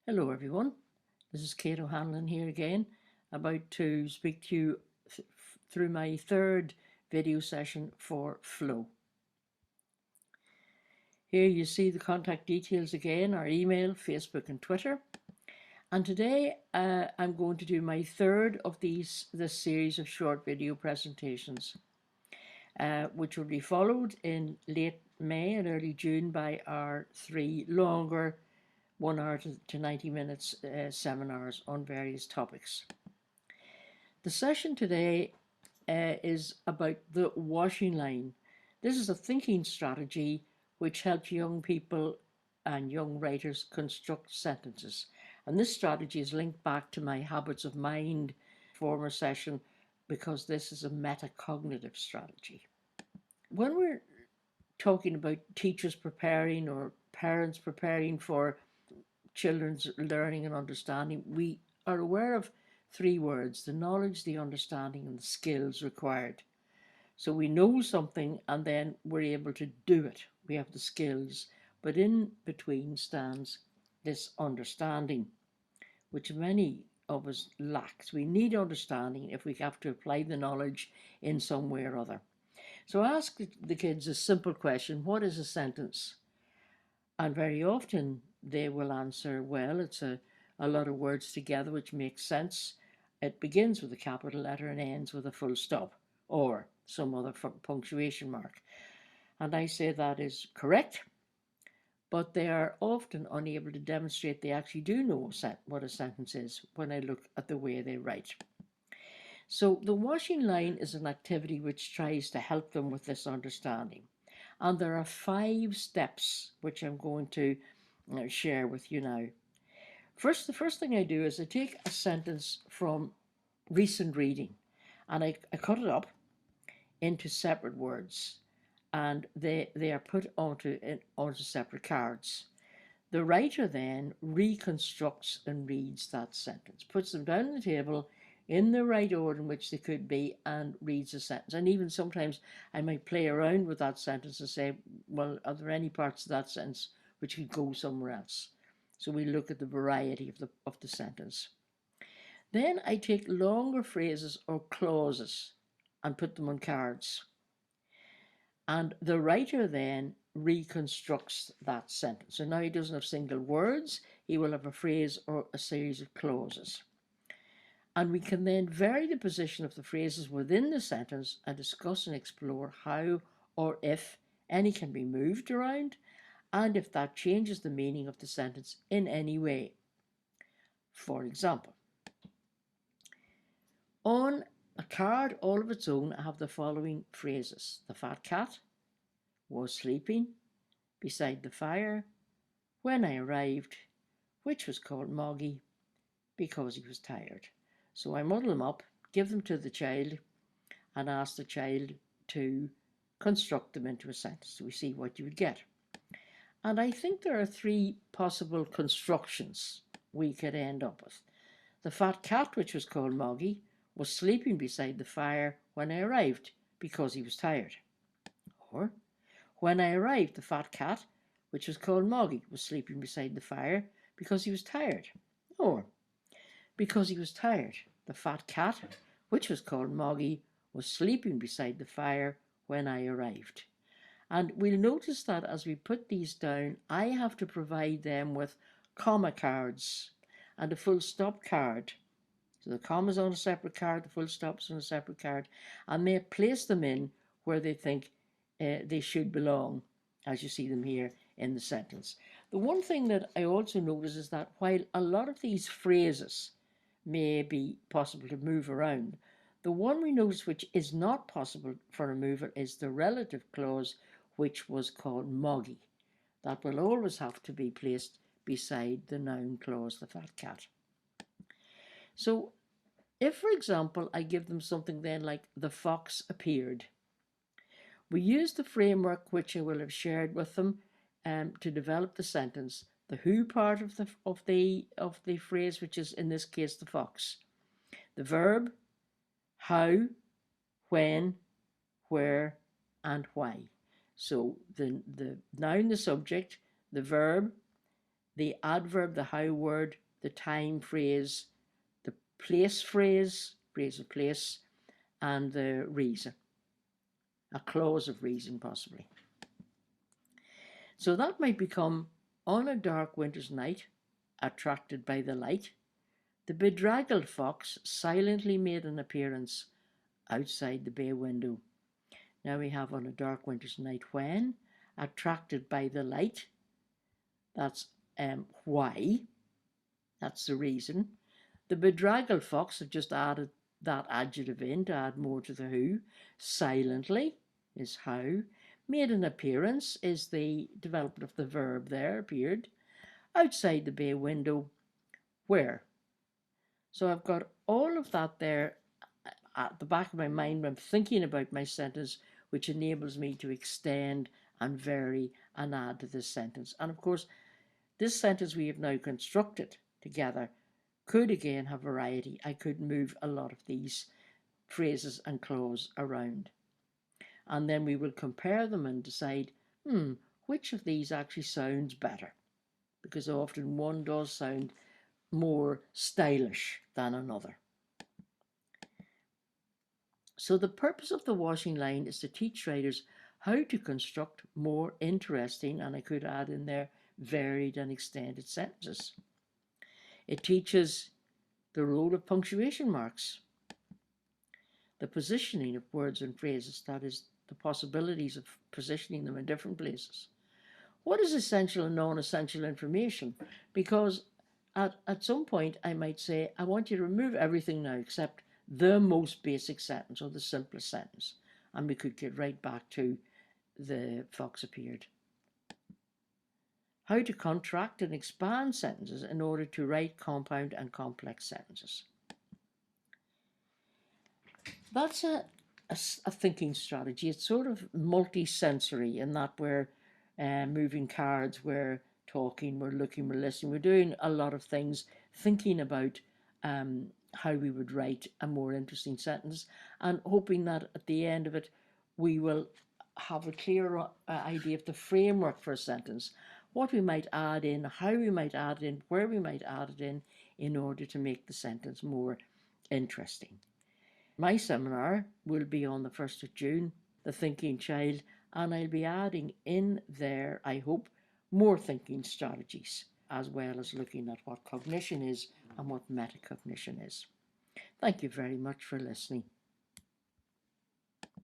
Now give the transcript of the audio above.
Hello everyone, this is Kate O'Hanlon here again, about to speak to you through my third video session for FLO. Here you see the contact details again, our email, Facebook and Twitter. And today I'm going to do my third of this series of short video presentations, which will be followed in late May and early June by our three longer 1 hour to 90 minutes seminars on various topics. The session today is about the washing line. This is a thinking strategy which helps young people and young writers construct sentences. And this strategy is linked back to my habits of mind former session, because this is a metacognitive strategy. When we're talking about teachers preparing or parents preparing for children's learning and understanding, we are aware of three words: the knowledge, the understanding, and the skills required. So we know something and then we're able to do it. We have the skills, but in between stands this understanding, which many of us lack. We need understanding if we have to apply the knowledge in some way or other. So ask the kids a simple question: what is a sentence? And very often they will answer, well, it's a lot of words together which makes sense. It begins with a capital letter and ends with a full stop or some other punctuation mark. And I say that is correct, but they are often unable to demonstrate they actually do know what a sentence is when I look at the way they write. So the washing line is an activity which tries to help them with this understanding. And there are 5 steps which I'm going to share with you now. The first thing I do is I take a sentence from recent reading and I cut it up into separate words, and they are put onto separate cards. The writer then reconstructs and reads that sentence, puts them down on the table in the right order in which they could be, and reads the sentence. And even sometimes I might play around with that sentence and say, well, are there any parts of that sentence which could go somewhere else? So we look at the variety of the sentence. Then I take longer phrases or clauses and put them on cards. And the writer then reconstructs that sentence. So now he doesn't have single words, he will have a phrase or a series of clauses. And we can then vary the position of the phrases within the sentence and discuss and explore how or if any can be moved around, and if that changes the meaning of the sentence in any way. For example, on a card all of its own, I have the following phrases: the fat cat was sleeping beside the fire when I arrived, which was called Moggy because he was tired. So I muddle them up, give them to the child, and ask the child to construct them into a sentence. So we see what you would get. And I think there are 3 possible constructions we could end up with. The fat cat, which was called Moggy, was sleeping beside the fire when I arrived because he was tired. Or, when I arrived, the fat cat, which was called Moggy, was sleeping beside the fire because he was tired. Or, because he was tired, the fat cat, which was called Moggy, was sleeping beside the fire when I arrived. And we'll notice that as we put these down, I have to provide them with comma cards and a full stop card. So the comma's on a separate card, the full stop's on a separate card, and they place them in where they think they should belong, as you see them here in the sentence. The one thing that I also notice is that while a lot of these phrases may be possible to move around, the one we notice which is not possible for removal is the relative clause, which was called Moggy. That will always have to be placed beside the noun clause, the fat cat. So if, for example, I give them something then like the fox appeared, we use the framework which I will have shared with them to develop the sentence. The who part of the phrase, which is in this case the fox. The verb, how, when, where, and why. So the noun, the subject, the verb, the adverb, the how word, the time phrase, the place phrase, phrase of place, and the reason, a clause of reason possibly. So that might become, on a dark winter's night, attracted by the light, the bedraggled fox silently made an appearance outside the bay window. Now we have, on a dark winter's night when, attracted by the light, that's why, that's the reason. The bedraggled fox, have just added that adjective in to add more to the who. Silently is how. Made an appearance is the development of the verb there, appeared. Outside the bay window, where. So I've got all of that there at the back of my mind when I'm thinking about my sentence, which enables me to extend and vary and add to this sentence. And of course, this sentence we have now constructed together could again have variety. I could move a lot of these phrases and clauses around. And then we will compare them and decide, which of these actually sounds better? Because often one does sound more stylish than another. So the purpose of the washing line is to teach writers how to construct more interesting, and I could add in there, varied and extended sentences. It teaches the role of punctuation marks, the positioning of words and phrases, that is, the possibilities of positioning them in different places. What is essential and non-essential information? Because at some point I might say, I want you to remove everything now except the most basic sentence or the simplest sentence. And we could get right back to the fox appeared. How to contract and expand sentences in order to write compound and complex sentences. That's a thinking strategy. It's sort of multi-sensory in that we're moving cards, we're talking, we're looking, we're listening, we're doing a lot of things, thinking about how we would write a more interesting sentence, and hoping that at the end of it we will have a clear idea of the framework for a sentence, what we might add in, how we might add it in, where we might add it in order to make the sentence more interesting. My seminar will be on the 1st of June, The Thinking Child, and I'll be adding in there, I hope, more thinking strategies, as well as looking at what cognition is and what metacognition is. Thank you very much for listening.